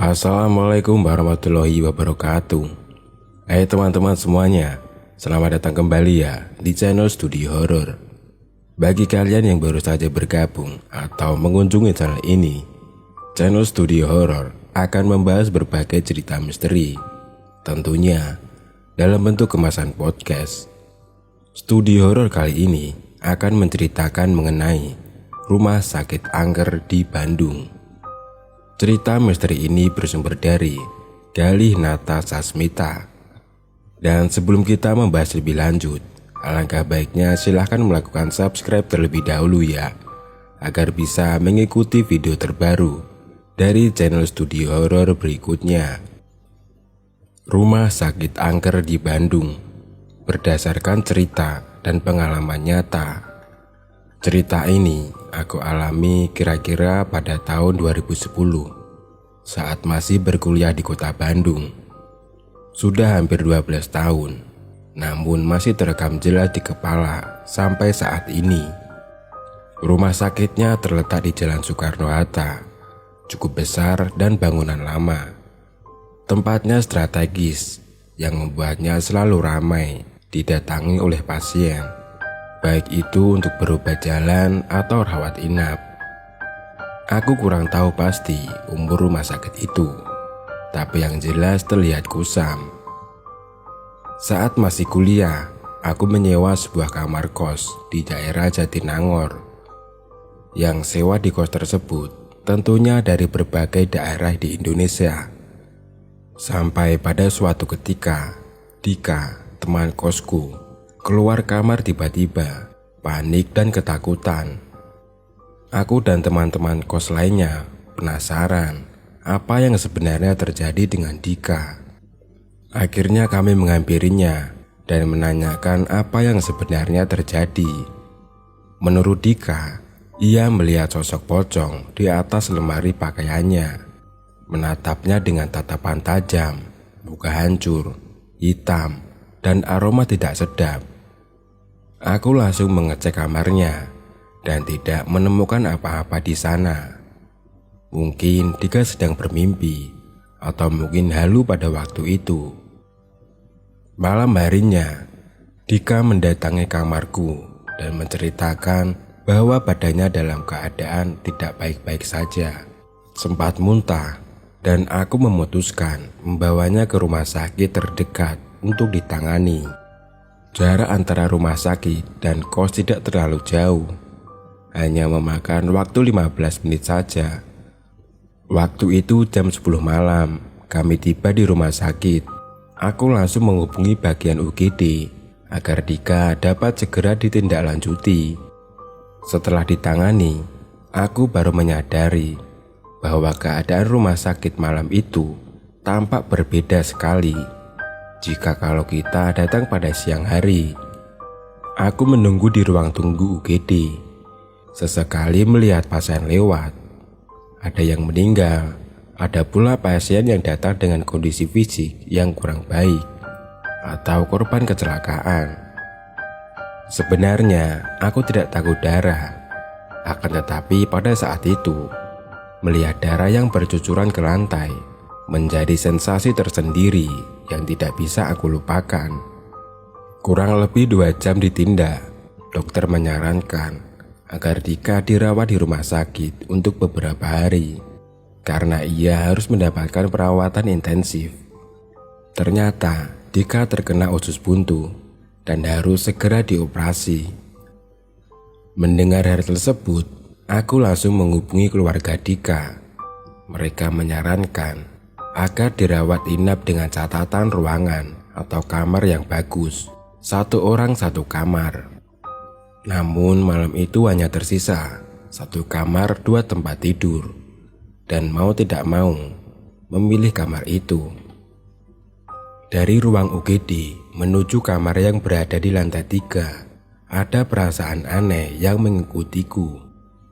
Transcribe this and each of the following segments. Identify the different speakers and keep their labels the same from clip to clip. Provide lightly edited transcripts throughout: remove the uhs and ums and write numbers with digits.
Speaker 1: Assalamualaikum warahmatullahi wabarakatuh. Hai teman-teman semuanya, selamat datang kembali ya di channel Studi Horor. Bagi kalian yang baru saja bergabung atau mengunjungi channel ini, channel Studi Horor akan membahas berbagai cerita misteri, tentunya dalam bentuk kemasan podcast. Studi Horor kali ini akan menceritakan mengenai rumah sakit angker di Bandung. Cerita misteri ini bersumber dari Galih Nata Sasmita. Dan sebelum kita membahas lebih lanjut, alangkah baiknya silahkan melakukan subscribe terlebih dahulu ya, agar bisa mengikuti video terbaru dari channel Studi Horor berikutnya. Rumah sakit angker di Bandung berdasarkan cerita dan pengalaman nyata. Cerita ini aku alami kira-kira pada tahun 2010 saat masih berkuliah di kota Bandung. Sudah hampir 12 tahun, namun masih terekam jelas di kepala sampai saat ini. Rumah sakitnya terletak di Jalan Soekarno-Hatta, cukup besar dan bangunan lama. Tempatnya strategis yang membuatnya selalu ramai didatangi oleh pasien, baik itu untuk berobat jalan atau rawat inap. Aku kurang tahu pasti umur rumah sakit itu, tapi yang jelas terlihat kusam. Saat masih kuliah, aku menyewa sebuah kamar kos di daerah Jatinangor. Yang sewa di kos tersebut tentunya dari berbagai daerah di Indonesia. Sampai pada suatu ketika, Dika, teman kosku, keluar kamar tiba-tiba, panik dan ketakutan. Aku dan teman-teman kos lainnya penasaran apa yang sebenarnya terjadi dengan Dika. Akhirnya kami menghampirinya dan menanyakan apa yang sebenarnya terjadi. Menurut Dika, ia melihat sosok pocong di atas lemari pakaiannya, menatapnya dengan tatapan tajam, muka hancur, hitam, dan aroma tidak sedap. Aku langsung mengecek kamarnya dan tidak menemukan apa-apa di sana. Mungkin Dika sedang bermimpi atau mungkin halu pada waktu itu. Malam harinya, Dika mendatangi kamarku dan menceritakan bahwa badannya dalam keadaan tidak baik-baik saja, sempat muntah, dan aku memutuskan membawanya ke rumah sakit terdekat untuk ditangani. Jarak antara rumah sakit dan kos tidak terlalu jauh, hanya memakan waktu 15 menit saja. Waktu itu jam 10 malam, kami tiba di rumah sakit. Aku langsung menghubungi bagian UGD agar Dika dapat segera ditindaklanjuti. Setelah ditangani, aku baru menyadari bahwa keadaan rumah sakit malam itu tampak berbeda sekali jika kalau kita datang pada siang hari. Aku menunggu di ruang tunggu UGD. Sesekali melihat pasien lewat. Ada yang meninggal, ada pula pasien yang datang dengan kondisi fisik yang kurang baik atau korban kecelakaan. Sebenarnya aku tidak takut darah, akan tetapi pada saat itu melihat darah yang bercucuran ke lantai menjadi sensasi tersendiri yang tidak bisa aku lupakan. Kurang lebih 2 jam ditindak, dokter menyarankan agar Dika dirawat di rumah sakit untuk beberapa hari karena ia harus mendapatkan perawatan intensif. Ternyata Dika terkena usus buntu dan harus segera dioperasi. Mendengar hal tersebut, aku langsung menghubungi keluarga Dika. Mereka menyarankan agar dirawat inap dengan catatan ruangan atau kamar yang bagus, 1 orang 1 kamar. Namun malam itu hanya tersisa 1 kamar 2 tempat tidur, dan mau tidak mau memilih kamar itu. Dari ruang UGD menuju kamar yang berada di lantai 3, ada perasaan aneh yang mengikutiku.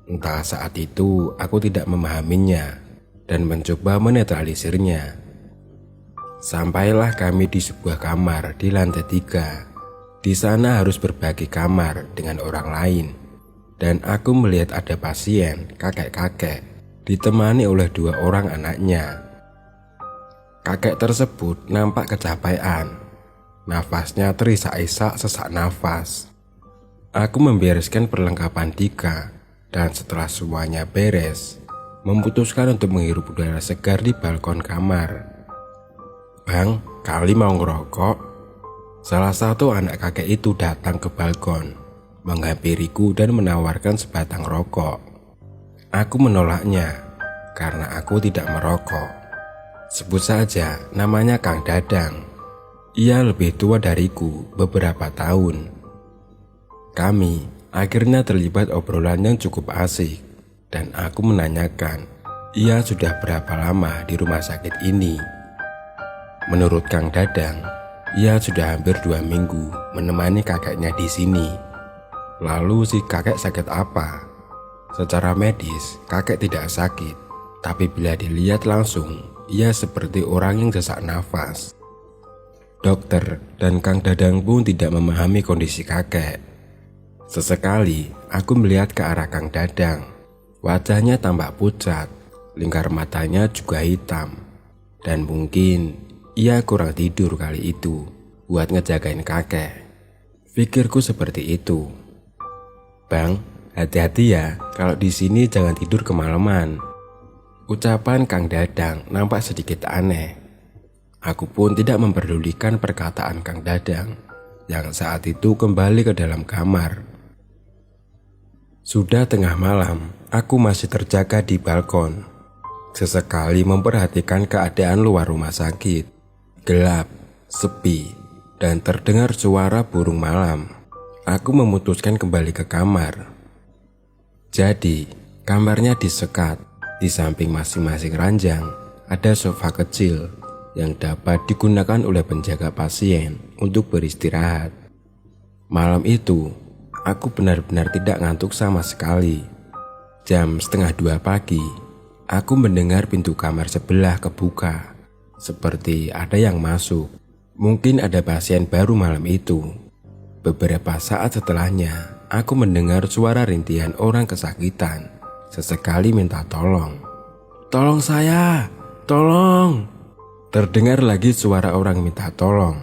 Speaker 1: Entah saat itu aku tidak memahaminya dan mencoba menetralisirnya. Sampailah kami di sebuah kamar di lantai 3. Di sana harus berbagi kamar dengan orang lain, dan aku melihat ada pasien kakek-kakek ditemani oleh 2 orang anaknya. Kakek tersebut nampak kecapean. Nafasnya terisak-isak sesak nafas. Aku membereskan perlengkapan Dika, dan setelah semuanya beres, memutuskan untuk menghirup udara segar di balkon kamar. "Bang, kali mau ngerokok?" Salah satu anak kakek itu datang ke balkon, menghampiriku dan menawarkan sebatang rokok. Aku menolaknya karena aku tidak merokok. Sebut saja namanya Kang Dadang. Ia lebih tua dariku beberapa tahun. Kami akhirnya terlibat obrolan yang cukup asik, dan aku menanyakan ia sudah berapa lama di rumah sakit ini. Menurut Kang Dadang, ia sudah hampir 2 minggu menemani kakeknya di sini. Lalu si kakek sakit apa? Secara medis, kakek tidak sakit, tapi bila dilihat langsung, ia seperti orang yang sesak nafas. Dokter dan Kang Dadang pun tidak memahami kondisi kakek. Sesekali aku melihat ke arah Kang Dadang. Wajahnya tampak pucat, lingkar matanya juga hitam. Dan mungkin ia kurang tidur kali itu buat ngejagain kakek. Pikirku seperti itu. "Bang, hati-hati ya, kalau di sini jangan tidur kemalaman." Ucapan Kang Dadang nampak sedikit aneh. Aku pun tidak memperdulikan perkataan Kang Dadang yang saat itu kembali ke dalam kamar. Sudah tengah malam, aku masih terjaga di balkon. Sesekali memperhatikan keadaan luar rumah sakit. Gelap, sepi, dan terdengar suara burung malam. Aku memutuskan kembali ke kamar. Jadi, kamarnya disekat. Di samping masing-masing ranjang ada sofa kecil yang dapat digunakan oleh penjaga pasien untuk beristirahat. Malam itu, aku benar-benar tidak ngantuk sama sekali. Jam 1:30 pagi, aku mendengar pintu kamar sebelah kebuka. Seperti ada yang masuk. Mungkin ada pasien baru malam itu. Beberapa saat setelahnya, aku mendengar suara rintihan orang kesakitan. Sesekali minta tolong. "Tolong saya, tolong!" Terdengar lagi suara orang minta tolong.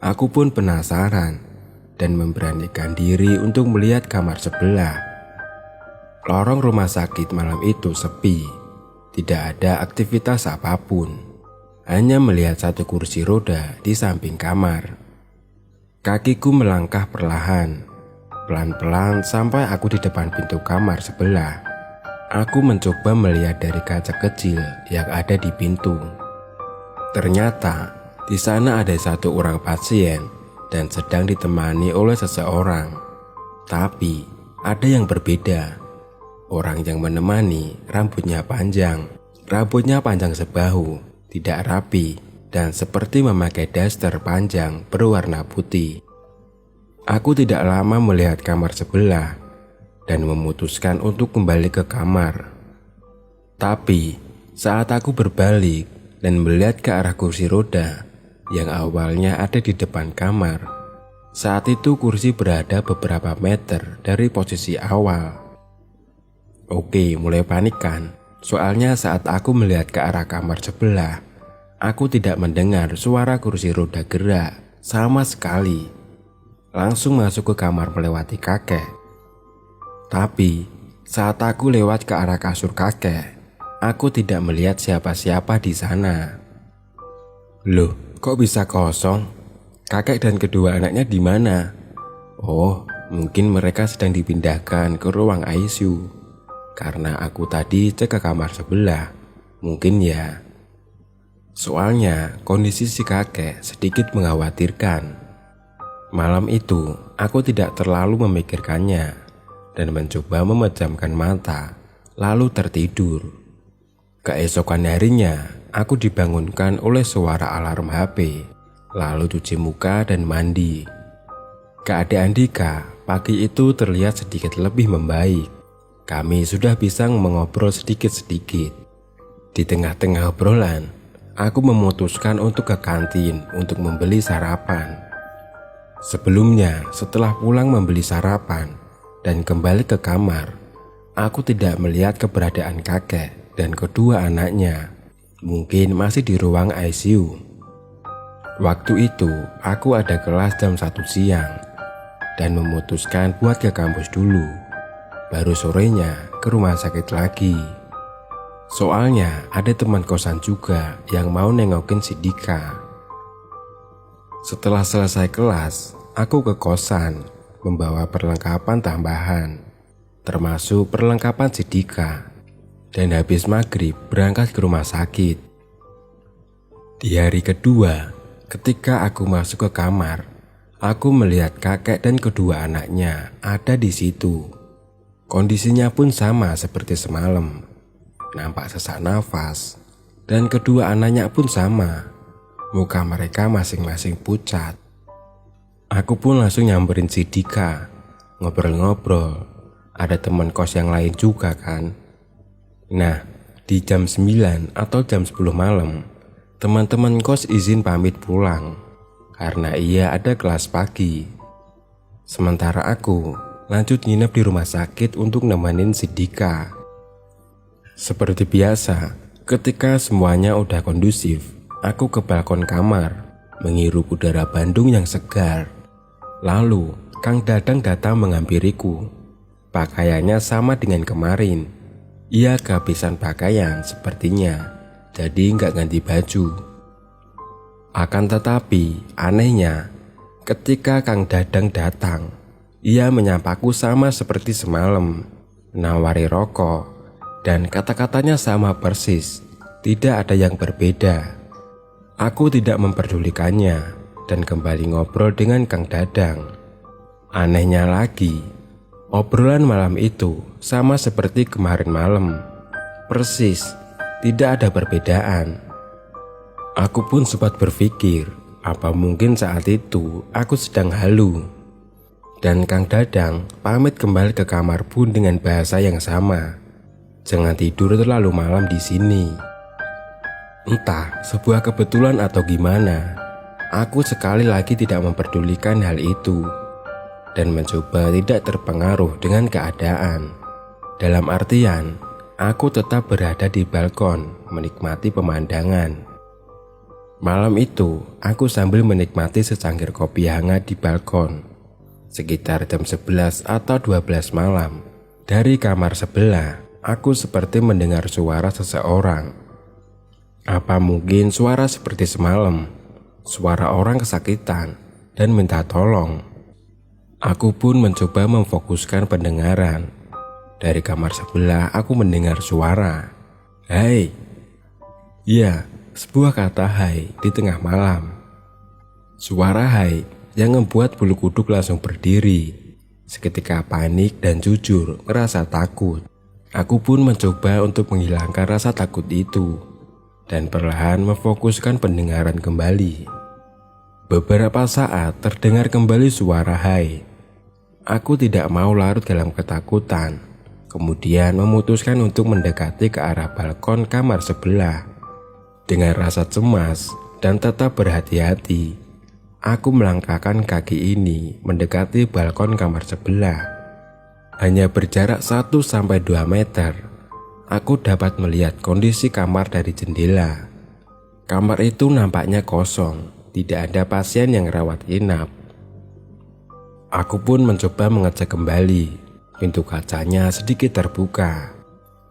Speaker 1: Aku pun penasaran dan memberanikan diri untuk melihat kamar sebelah. Lorong rumah sakit malam itu sepi. Tidak ada aktivitas apapun. Hanya melihat satu kursi roda di samping kamar. Kakiku melangkah perlahan, pelan-pelan sampai aku di depan pintu kamar sebelah. Aku mencoba melihat dari kaca kecil yang ada di pintu. Ternyata di sana ada satu orang pasien dan sedang ditemani oleh seseorang. Tapi ada yang berbeda. Orang yang menemani rambutnya panjang sebahu, tidak rapi, dan seperti memakai daster panjang berwarna putih. Aku tidak lama melihat kamar sebelah dan memutuskan untuk kembali ke kamar. Tapi saat aku berbalik dan melihat ke arah kursi roda yang awalnya ada di depan kamar, saat itu kursi berada beberapa meter dari posisi awal. Oke, mulai panik kan? Soalnya saat aku melihat ke arah kamar sebelah, aku tidak mendengar suara kursi roda gerak sama sekali. Langsung masuk ke kamar melewati kakek. Tapi saat aku lewat ke arah kasur kakek, aku tidak melihat siapa-siapa di sana. Loh, kok bisa kosong? Kakek dan kedua anaknya di mana? Oh, mungkin mereka sedang dipindahkan ke ruang ICU. Karena aku tadi cek ke kamar sebelah, mungkin ya. Soalnya kondisi si kakek sedikit mengkhawatirkan. Malam itu aku tidak terlalu memikirkannya dan mencoba memejamkan mata, lalu tertidur. Keesokan harinya, aku dibangunkan oleh suara alarm HP, lalu cuci muka dan mandi. Keadaan Dika pagi itu terlihat sedikit lebih membaik. Kami sudah bisa mengobrol sedikit-sedikit. Di tengah-tengah obrolan, aku memutuskan untuk ke kantin untuk membeli sarapan. Sebelumnya, setelah pulang membeli sarapan dan kembali ke kamar, aku tidak melihat keberadaan kakek dan kedua anaknya. Mungkin masih di ruang ICU. Waktu itu aku ada kelas jam 1 siang dan memutuskan buat ke kampus dulu. Baru sorenya ke rumah sakit lagi. Soalnya ada teman kosan juga yang mau nengokin si Dika. Setelah selesai kelas, aku ke kosan membawa perlengkapan tambahan, termasuk perlengkapan si Dika. Dan habis maghrib berangkat ke rumah sakit. Di hari kedua, ketika aku masuk ke kamar, aku melihat kakek dan kedua anaknya ada di situ. Kondisinya pun sama seperti semalam, nampak sesak nafas, dan kedua anaknya pun sama. Muka mereka masing-masing pucat. Aku pun langsung nyamperin si Dika, ngobrol-ngobrol. Ada teman kos yang lain juga kan. Nah, di jam 9 atau jam 10 malam, teman-teman kos izin pamit pulang karena ia ada kelas pagi. Sementara aku lanjut nginep di rumah sakit untuk nemenin si Dika. Seperti biasa, ketika semuanya udah kondusif, aku ke balkon kamar, menghirup udara Bandung yang segar. Lalu, Kang Dadang datang menghampiriku. Pakaiannya sama dengan kemarin. Ia kehabisan pakaian sepertinya, jadi nggak ganti baju. Akan tetapi, anehnya, ketika Kang Dadang datang, ia menyapaku sama seperti semalam, menawari rokok, dan kata-katanya sama persis, tidak ada yang berbeda. Aku tidak memperdulikannya, dan kembali ngobrol dengan Kang Dadang. Anehnya lagi, obrolan malam itu sama seperti kemarin malam, persis, tidak ada perbedaan. Aku pun sempat berpikir, apa mungkin saat itu aku sedang halu. Dan Kang Dadang pamit kembali ke kamar pun dengan bahasa yang sama. Jangan tidur terlalu malam di sini. Entah sebuah kebetulan atau gimana, aku sekali lagi tidak memperdulikan hal itu dan mencoba tidak terpengaruh dengan keadaan. Dalam artian, aku tetap berada di balkon menikmati pemandangan. Malam itu, aku sambil menikmati secangkir kopi hangat di balkon. Sekitar jam 11 atau 12 malam, dari kamar sebelah, aku seperti mendengar suara seseorang. Apa mungkin suara seperti semalam, suara orang kesakitan dan minta tolong. Aku pun mencoba memfokuskan pendengaran. Dari kamar sebelah aku mendengar suara, "Hai." Ya, sebuah kata hai di tengah malam. Suara hai yang membuat bulu kuduk langsung berdiri. Seketika panik dan jujur ngerasa takut. Aku pun mencoba untuk menghilangkan rasa takut itu dan perlahan memfokuskan pendengaran kembali. Beberapa saat terdengar kembali suara hai. Aku tidak mau larut dalam ketakutan, kemudian memutuskan untuk mendekati ke arah balkon kamar sebelah. Dengan rasa cemas dan tetap berhati-hati, aku melangkahkan kaki ini mendekati balkon kamar sebelah. Hanya berjarak 1-2 meter, aku dapat melihat kondisi kamar dari jendela. Kamar itu nampaknya kosong, tidak ada pasien yang rawat inap. Aku pun mencoba mengecek kembali. Pintu kacanya sedikit terbuka.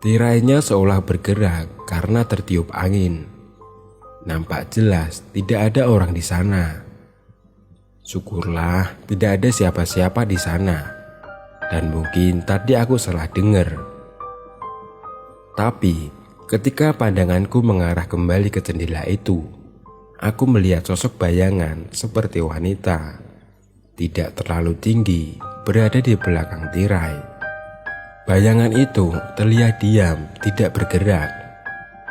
Speaker 1: Tirainya seolah bergerak karena tertiup angin. Nampak jelas tidak ada orang di sana. Syukurlah tidak ada siapa-siapa di sana. Dan mungkin tadi aku salah dengar. Tapi ketika pandanganku mengarah kembali ke jendela itu, aku melihat sosok bayangan seperti wanita. Tidak terlalu tinggi, berada di belakang tirai. Bayangan itu terlihat diam, tidak bergerak.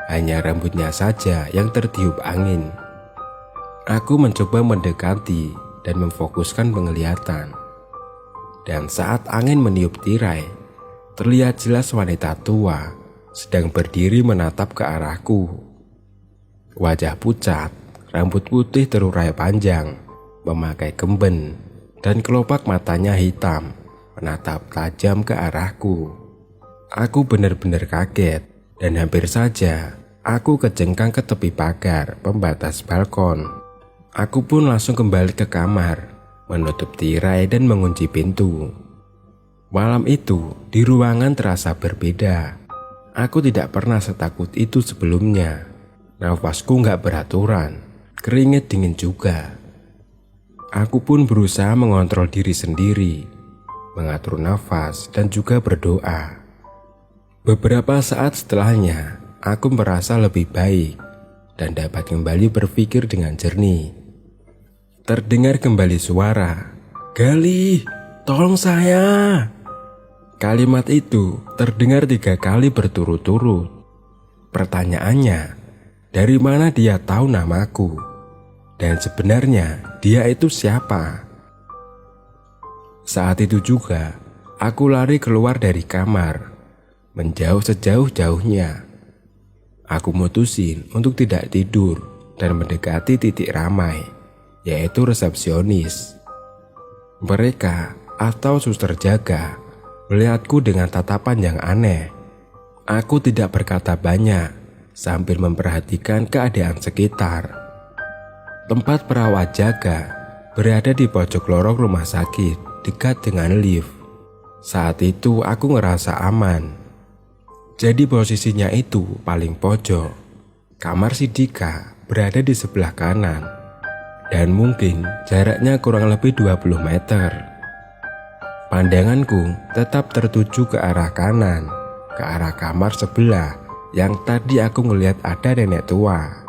Speaker 1: Hanya rambutnya saja yang tertiup angin. Aku mencoba mendekati dan memfokuskan penglihatan. Dan saat angin meniup tirai, terlihat jelas wanita tua sedang berdiri menatap ke arahku. Wajah pucat, rambut putih terurai panjang, memakai kemben, dan kelopak matanya hitam, menatap tajam ke arahku. Aku benar-benar kaget dan hampir saja aku kejengkang ke tepi pagar pembatas balkon. Aku pun langsung kembali ke kamar, menutup tirai dan mengunci pintu. Malam itu di ruangan terasa berbeda. Aku tidak pernah setakut itu sebelumnya. Nafasku gak beraturan, keringat dingin juga. Aku pun berusaha mengontrol diri sendiri, mengatur nafas dan juga berdoa. Beberapa saat setelahnya, aku merasa lebih baik dan dapat kembali berpikir dengan jernih. Terdengar kembali suara, "Gali, tolong saya." Kalimat itu terdengar 3 kali berturut-turut. Pertanyaannya, dari mana dia tahu namaku? Dan sebenarnya dia itu siapa? Saat itu juga, aku lari keluar dari kamar, menjauh sejauh-jauhnya. Aku mutusin untuk tidak tidur dan mendekati titik ramai, yaitu resepsionis. Mereka atau suster jaga melihatku dengan tatapan yang aneh. Aku tidak berkata banyak sambil memperhatikan keadaan sekitar. Tempat perawat jaga berada di pojok lorong rumah sakit dekat dengan lift. Saat itu aku ngerasa aman. Jadi posisinya itu paling pojok. Kamar si Dika berada di sebelah kanan dan mungkin jaraknya kurang lebih 20 meter. Pandanganku tetap tertuju ke arah kanan, ke arah kamar sebelah yang tadi aku ngelihat ada nenek tua.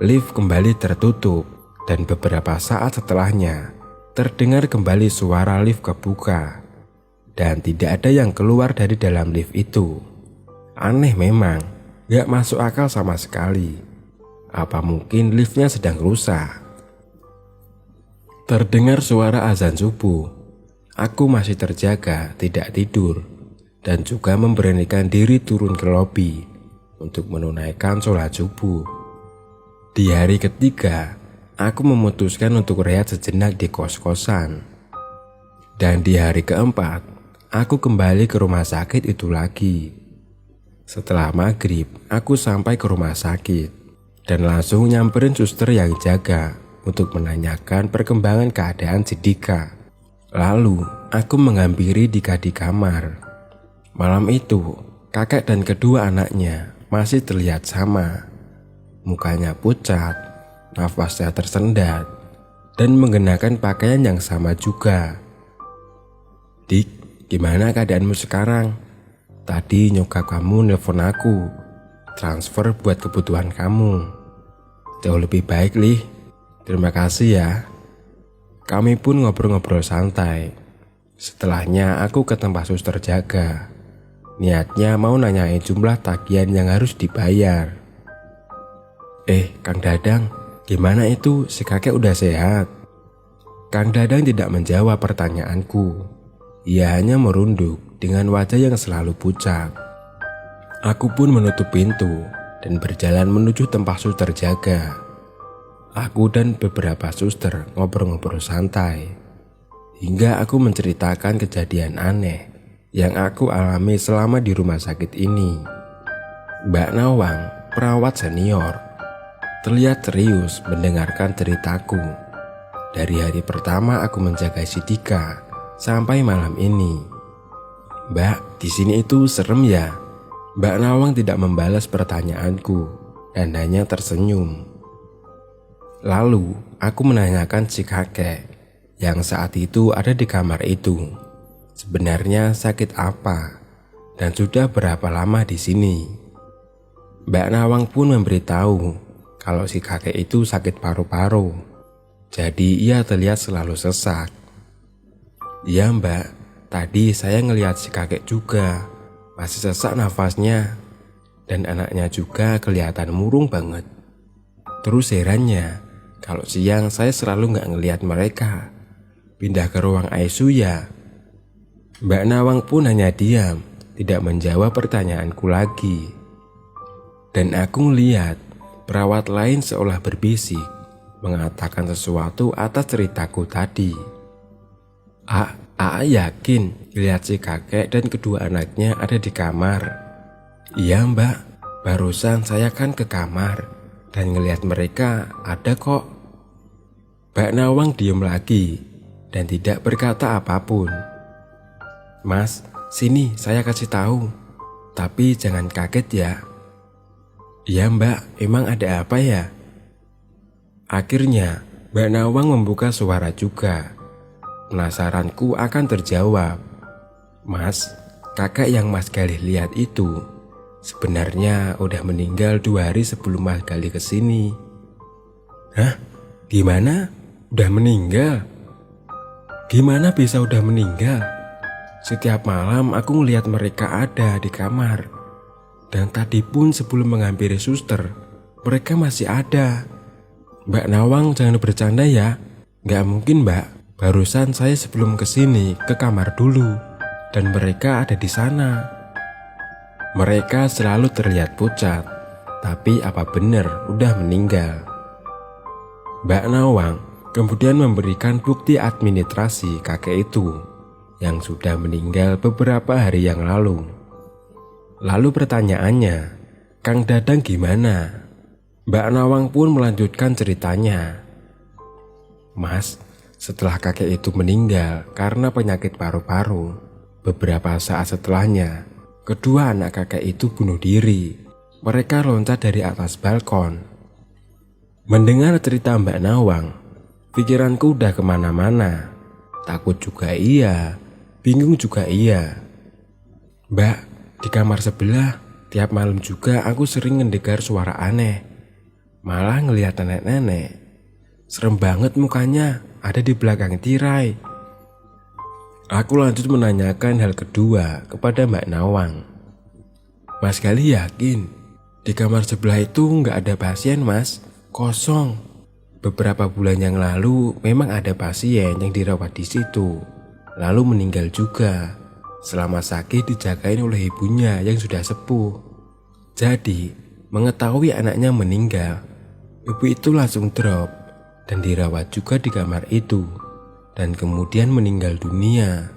Speaker 1: Lift kembali tertutup dan beberapa saat setelahnya terdengar kembali suara lift kebuka dan tidak ada yang keluar dari dalam lift itu. Aneh memang, gak masuk akal sama sekali. Apa mungkin liftnya sedang rusak? Terdengar suara azan subuh. Aku masih terjaga, tidak tidur, dan juga memberanikan diri turun ke lobi untuk menunaikan sholat subuh. Di hari ketiga, aku memutuskan untuk rehat sejenak di kos-kosan. Dan di hari keempat, aku kembali ke rumah sakit itu lagi. Setelah maghrib, aku sampai ke rumah sakit dan langsung nyamperin suster yang jaga untuk menanyakan perkembangan keadaan si Dika. Lalu, aku menghampiri Dika di kamar. Malam itu, kakek dan kedua anaknya masih terlihat sama. Mukanya pucat, nafasnya tersendat, dan mengenakan pakaian yang sama juga. "Dik, gimana keadaanmu sekarang? Tadi nyokap kamu nelpon aku, transfer buat kebutuhan kamu. Jauh lebih baik, Lih. Terima kasih ya." Kami pun ngobrol-ngobrol santai. Setelahnya aku ke tempat suster jaga. Niatnya mau nanyain jumlah tagihan yang harus dibayar. Kang Dadang, gimana itu si kakek udah sehat?" Kang Dadang tidak menjawab pertanyaanku. Ia hanya merunduk dengan wajah yang selalu pucat. Aku pun menutup pintu dan berjalan menuju tempat suster jaga. Aku dan beberapa suster ngobrol-ngobrol santai, hingga aku menceritakan kejadian aneh yang aku alami selama di rumah sakit ini. Mbak Nawang, perawat senior, terlihat serius mendengarkan ceritaku. Dari hari pertama aku menjaga si Dika sampai malam ini. "Mbak, di sini itu serem ya?" Mbak Nawang tidak membalas pertanyaanku dan hanya tersenyum. Lalu aku menanyakan si kakek yang saat itu ada di kamar itu, sebenarnya sakit apa dan sudah berapa lama di sini. Mbak Nawang pun memberitahu kalau si kakek itu sakit paru-paru, jadi ia terlihat selalu sesak. "Iya Mbak, tadi saya ngelihat si kakek juga masih sesak nafasnya, dan anaknya juga kelihatan murung banget. Terus herannya, kalau siang saya selalu gak ngelihat mereka. Pindah ke ruang ICU ya?" Mbak Nawang pun hanya diam, tidak menjawab pertanyaanku lagi. Dan aku ngeliat perawat lain seolah berbisik, mengatakan sesuatu atas ceritaku tadi. Aa yakin lihat si kakek dan kedua anaknya ada di kamar." "Iya Mbak, Barusan saya kan ke kamar dan ngelihat mereka ada kok. Mbak Nawang diem lagi dan tidak berkata apapun. Mas, sini saya kasih tahu, tapi jangan kaget ya. Iya Mbak, emang ada apa ya? Akhirnya Mbak Nawang membuka suara juga. Penasaranku akan terjawab. Mas, kakak yang Mas Galih lihat itu sebenarnya udah meninggal 2 hari sebelum Mas Galih kesini. Hah? Gimana? Udah meninggal? Gimana bisa udah meninggal? Setiap malam aku ngelihat mereka ada di kamar. Dan tadi pun sebelum menghampiri suster, mereka masih ada. Mbak Nawang jangan bercanda ya. Gak mungkin Mbak, barusan saya sebelum kesini ke kamar dulu dan mereka ada di sana. Mereka selalu terlihat pucat, tapi apa benar udah meninggal? Mbak Nawang kemudian memberikan bukti administrasi kakek itu yang sudah meninggal beberapa hari yang lalu. Lalu pertanyaannya, Kang Dadang gimana? Mbak Nawang pun melanjutkan ceritanya. Mas, setelah kakek itu meninggal karena penyakit paru-paru, beberapa saat setelahnya, kedua anak kakek itu bunuh diri. Mereka loncat dari atas balkon. Mendengar cerita Mbak Nawang, pikiranku udah kemana-mana. Takut juga iya, bingung juga iya. Mbak, di kamar sebelah tiap malam juga aku sering mendengar suara aneh. Malah ngelihat nenek-nenek. Serem banget mukanya, ada di belakang tirai. Aku lanjut menanyakan hal kedua kepada Mbak Nawang. Mas Galih yakin di kamar sebelah itu nggak ada pasien mas, kosong. Beberapa bulan yang lalu memang ada pasien yang dirawat di situ, lalu meninggal juga. Selama sakit dijagain oleh ibunya yang sudah sepuh. Jadi mengetahui anaknya meninggal, ibu itu langsung drop dan dirawat juga di kamar itu. Dan kemudian meninggal dunia.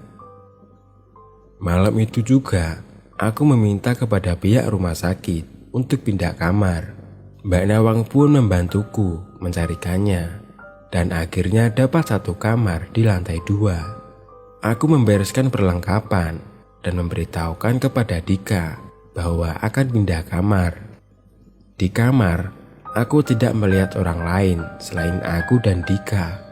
Speaker 1: Malam itu juga aku meminta kepada pihak rumah sakit untuk pindah kamar. Mbak Nawang pun membantuku mencarikannya dan akhirnya dapat satu kamar di lantai 2. Aku membereskan perlengkapan dan memberitahukan kepada Dika bahwa akan pindah kamar. Di kamar, aku tidak melihat orang lain selain aku dan Dika.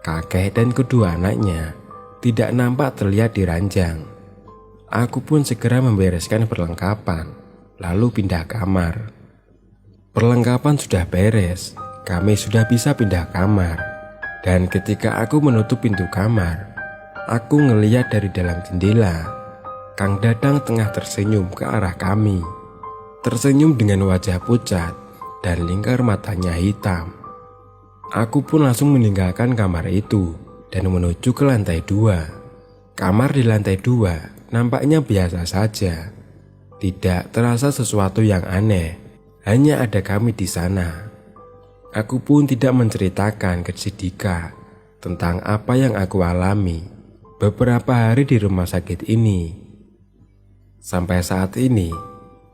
Speaker 1: Kakek dan kedua anaknya tidak nampak terlihat di ranjang. Aku pun segera membereskan perlengkapan, lalu pindah kamar. Perlengkapan sudah beres, kami sudah bisa pindah kamar. Dan ketika aku menutup pintu kamar, aku ngelihat dari dalam jendela, Kang Dadang tengah tersenyum ke arah kami. Tersenyum dengan wajah pucat dan lingkar matanya hitam. Aku pun langsung meninggalkan kamar itu dan menuju ke lantai 2. Kamar di lantai 2 nampaknya biasa saja. Tidak terasa sesuatu yang aneh, hanya ada kami di sana. Aku pun tidak menceritakan ke si Dika tentang apa yang aku alami beberapa hari di rumah sakit ini. Sampai saat ini,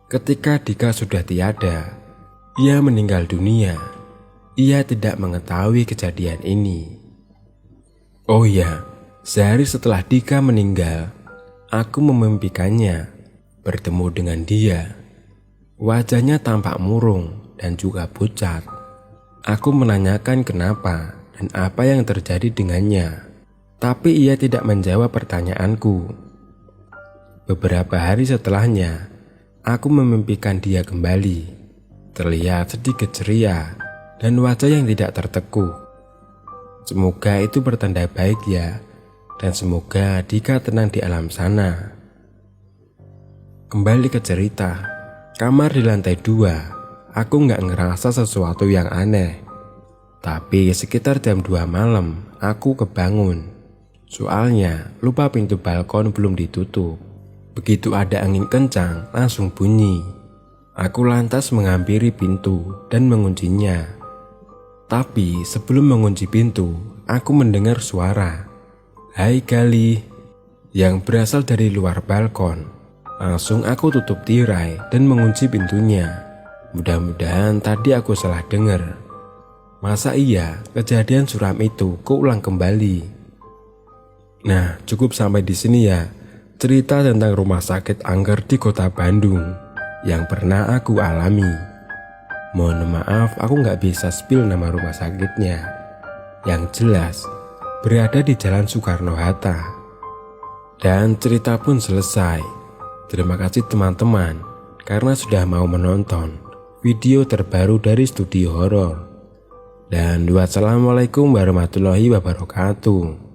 Speaker 1: ketika Dika sudah tiada, ia meninggal dunia. Ia tidak mengetahui kejadian ini. Oh ya, sehari setelah Dika meninggal, aku memimpikannya bertemu dengan dia. Wajahnya tampak murung dan juga pucat. Aku menanyakan kenapa dan apa yang terjadi dengannya, tapi ia tidak menjawab pertanyaanku. Beberapa hari setelahnya, aku memimpikan dia kembali. Terlihat sedikit ceria dan wajah yang tidak tertekuk. Semoga itu bertanda baik ya, dan semoga Dika tenang di alam sana. Kembali ke cerita, kamar di lantai 2, aku nggak ngerasa sesuatu yang aneh. Tapi sekitar jam 2 malam, aku kebangun. Soalnya lupa pintu balkon belum ditutup. Begitu ada angin kencang, langsung bunyi. Aku lantas menghampiri pintu dan menguncinya. Tapi sebelum mengunci pintu, aku mendengar suara, "Hai Galih," yang berasal dari luar balkon. Langsung aku tutup tirai dan mengunci pintunya. Mudah-mudahan tadi aku salah dengar. Masa iya kejadian suram itu keulang kembali? Nah, cukup sampai di sini ya cerita tentang rumah sakit angker di kota Bandung yang pernah aku alami. Mohon maaf aku nggak bisa spill nama rumah sakitnya. Yang jelas berada di Jalan Soekarno-Hatta. Dan cerita pun selesai. Terima kasih teman-teman karena sudah mau menonton video terbaru dari Studio Horor. Dan wassalamualaikum warahmatullahi wabarakatuh.